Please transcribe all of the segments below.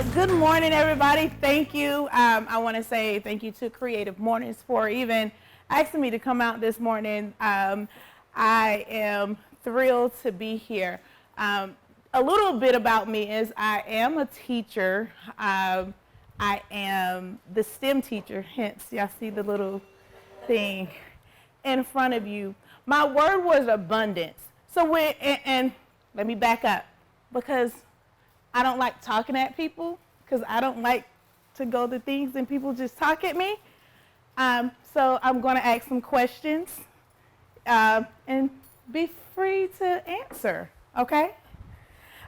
Well, good morning, everybody. Thank you. I want to say thank you to Creative Mornings for even asking me to come out this morning. I am thrilled to be here. A little bit about me is I am a teacher. I am the STEM teacher, hence y'all see the little thing in front of you. My word was abundance. So and let me back up, because I don't like talking at people, because I don't like to go to things and people just talk at me. So I'm going to ask some questions and be free to answer, okay?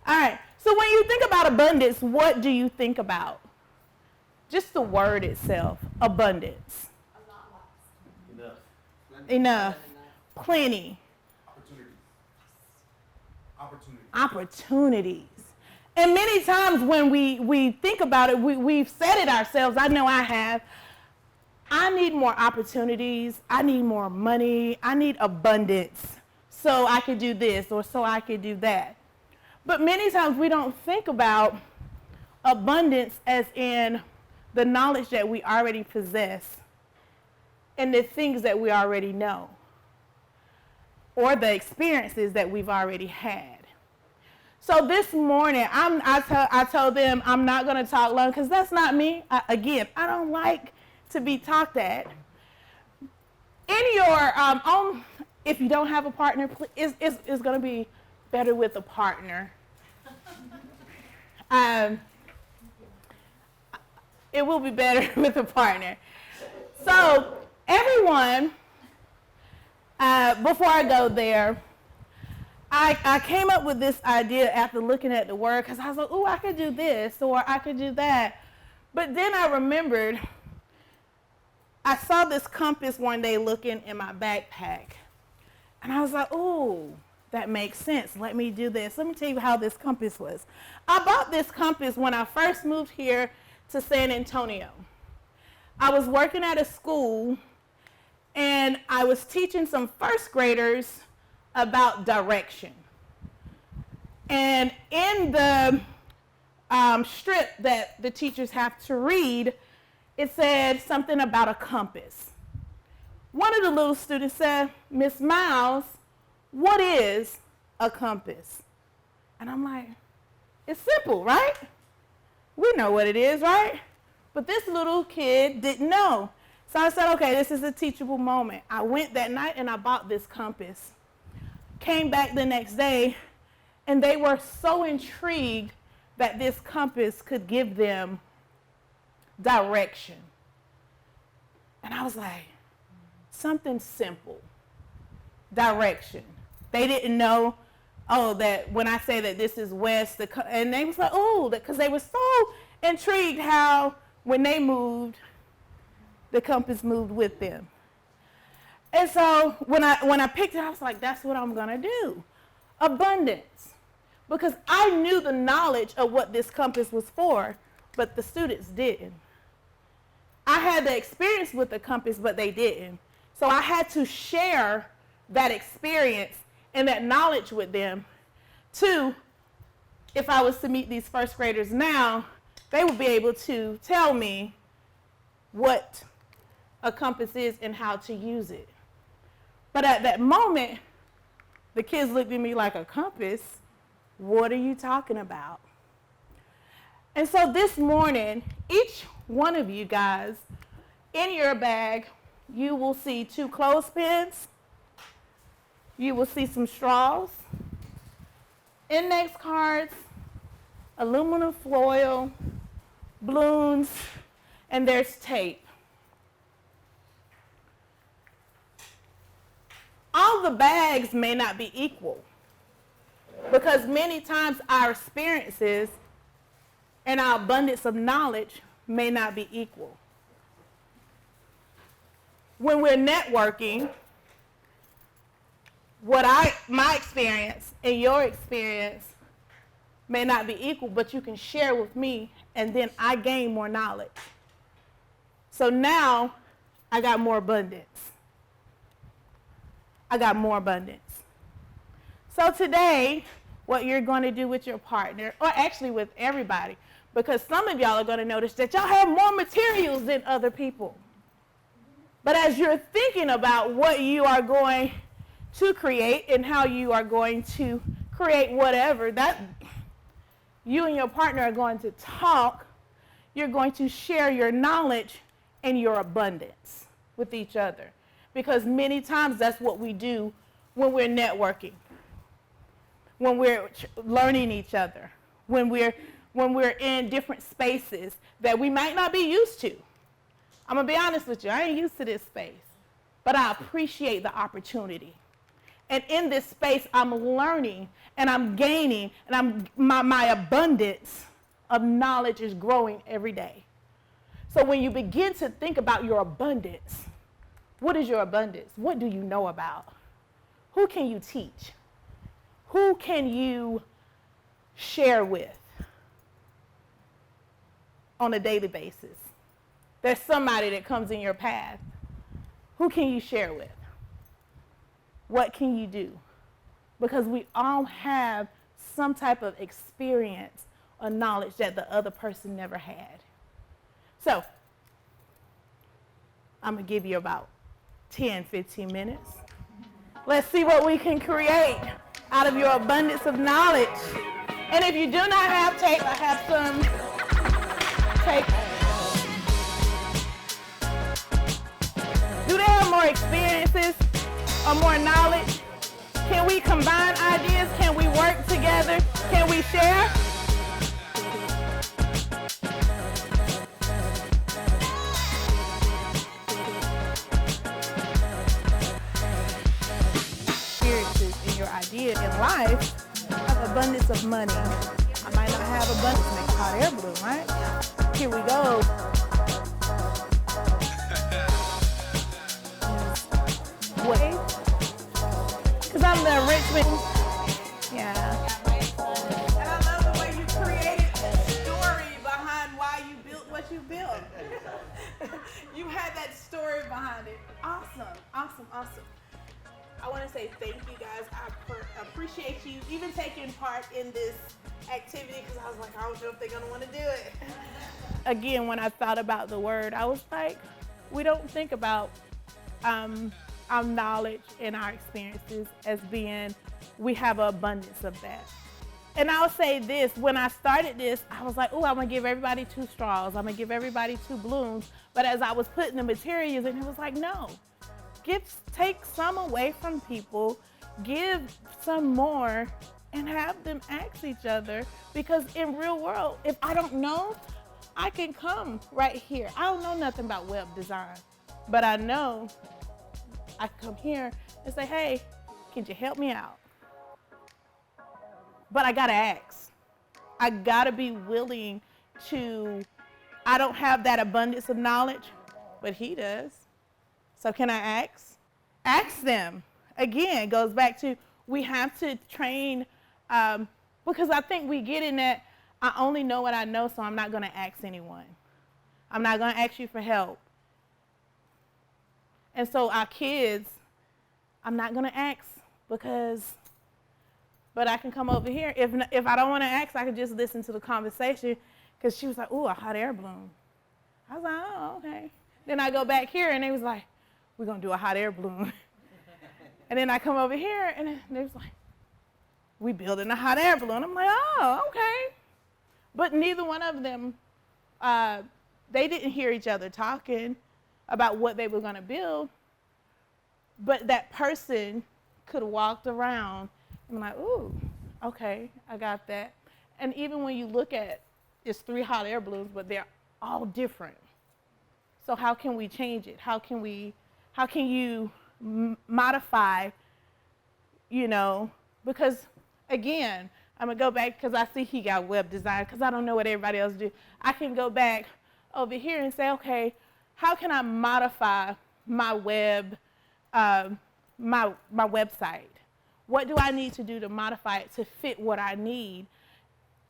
All right, so when you think about abundance, what do you think about? Just the word itself, abundance. Enough. Plenty. Opportunities. And many times when we think about it, we've said it ourselves. I know I have. I need more opportunities. I need more money. I need abundance so I could do this or so I could do that. But many times we don't think about abundance as in the knowledge that we already possess and the things that we already know or the experiences that we've already had. So this morning, I told them I'm not going to talk long because that's not me. I don't like to be talked at. In your own, if you don't have a partner, it's going to be better with a partner. It will be better with a partner. So everyone, before I go there, I came up with this idea after looking at the word, because I was like, oh, I could do this or I could do that. But then I remembered, I saw this compass one day looking in my backpack. And I was like, oh, that makes sense. Let me do this. Let me tell you how this compass was. I bought this compass when I first moved here to San Antonio. I was working at a school, and I was teaching some first graders about direction. And in the strip that the teachers have to read, it said something about a compass. One of the little students said, Miss Miles, what is a compass? And I'm like, it's simple, right? We know what it is, right? But this little kid didn't know. So I said, okay, this is a teachable moment. I went that night and I bought this compass. Came back the next day, and they were so intrigued that this compass could give them direction. And I was like, something simple, direction. They didn't know, that when I say that this is west, and they was like, oh, because they were so intrigued how when they moved, the compass moved with them. And so when I picked it, I was like, that's what I'm going to do. Abundance. Because I knew the knowledge of what this compass was for, but the students didn't. I had the experience with the compass, but they didn't. So I had to share that experience and that knowledge with them. Too, if I was to meet these first graders now, they would be able to tell me what a compass is and how to use it. But at that moment, the kids looked at me like, a compass? What are you talking about? And so this morning, each one of you guys, in your bag, you will see 2 clothespins. You will see some straws, index cards, aluminum foil, balloons, and there's tape. All the bags may not be equal, because many times our experiences and our abundance of knowledge may not be equal. When we're networking, my experience and your experience may not be equal, but you can share with me, and then I gain more knowledge. So now I got more abundance. So today, what you're going to do with your partner, or actually with everybody, Because some of y'all are going to notice that y'all have more materials than other people. But as you're thinking about what you are going to create and how you are going to create whatever, that you and your partner are going to talk. You're going to share your knowledge and your abundance with each other. Because many times that's what we do when we're networking, when we're learning each other, when we're in different spaces that we might not be used to. I'm going to be honest with you. I ain't used to this space, but I appreciate the opportunity. And in this space, I'm learning and I'm gaining, and my abundance of knowledge is growing every day. So when you begin to think about your abundance, what is your abundance? What do you know about? Who can you teach? Who can you share with on a daily basis? There's somebody that comes in your path. Who can you share with? What can you do? Because we all have some type of experience or knowledge that the other person never had. So, I'm going to give you about 10, 15 minutes. Let's see what we can create out of your abundance of knowledge. And if you do not have tape, I have some tape. Do they have more experiences or more knowledge? Can we combine ideas? Can we work together? Can we share? Experiences in your idea in life have abundance of money. I might not have abundance to make a hot air balloon, right? Here we go. Wave. Because I'm the enrichment. Yeah. And I love the way you created the story behind why you built what you built. You had that story behind it. Awesome, awesome, awesome. I want to say thank you guys. I appreciate you even taking part in this activity, because I was like, I don't know if they're going to want to do it. Again, when I thought about the word, I was like, we don't think about our knowledge and our experiences as being, we have an abundance of that. And I'll say this, when I started this, I was like, oh, I'm going to give everybody 2 straws. I'm going to give everybody 2 balloons. But as I was putting the materials in, it was like, no. Take some away from people, give some more, and have them ask each other. Because in real world, if I don't know, I can come right here. I don't know nothing about web design, but I know I can come here and say, hey, can you help me out? But I gotta ask. I gotta be willing to, I don't have that abundance of knowledge, but he does. So can I ask? Ask them. Again, it goes back to, we have to train, because I think we get in that, I only know what I know, so I'm not gonna ask anyone. I'm not gonna ask you for help. And so our kids, I'm not gonna ask but I can come over here. If I don't wanna ask, I can just listen to the conversation, because she was like, ooh, a hot air balloon. I was like, oh, okay. Then I go back here and they was like, we're gonna do a hot air balloon. And then I come over here and they was like, we building a hot air balloon. I'm like, oh, okay. But neither one of them, they didn't hear each other talking about what they were gonna build, but that person could have walked around and like, ooh, okay, I got that. And even when you look at, it's 3 hot air balloons, but they're all different. So how can we change it? How can you modify, because again, I'm gonna go back, because I see he got web design, because I don't know what everybody else do. I can go back over here and say, okay, how can I modify my my website? What do I need to do to modify it to fit what I need?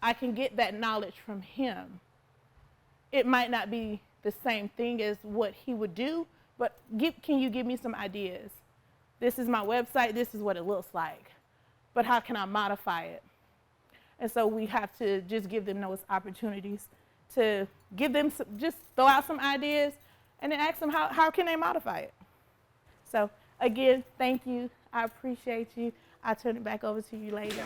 I can get that knowledge from him. It might not be the same thing as what he would do, but can you give me some ideas? This is my website, this is what it looks like, but how can I modify it? And so we have to just give them those opportunities. to give them some, just throw out some ideas and then ask them how can they modify it. So again, thank you. I appreciate you. I turn it back over to you ladies.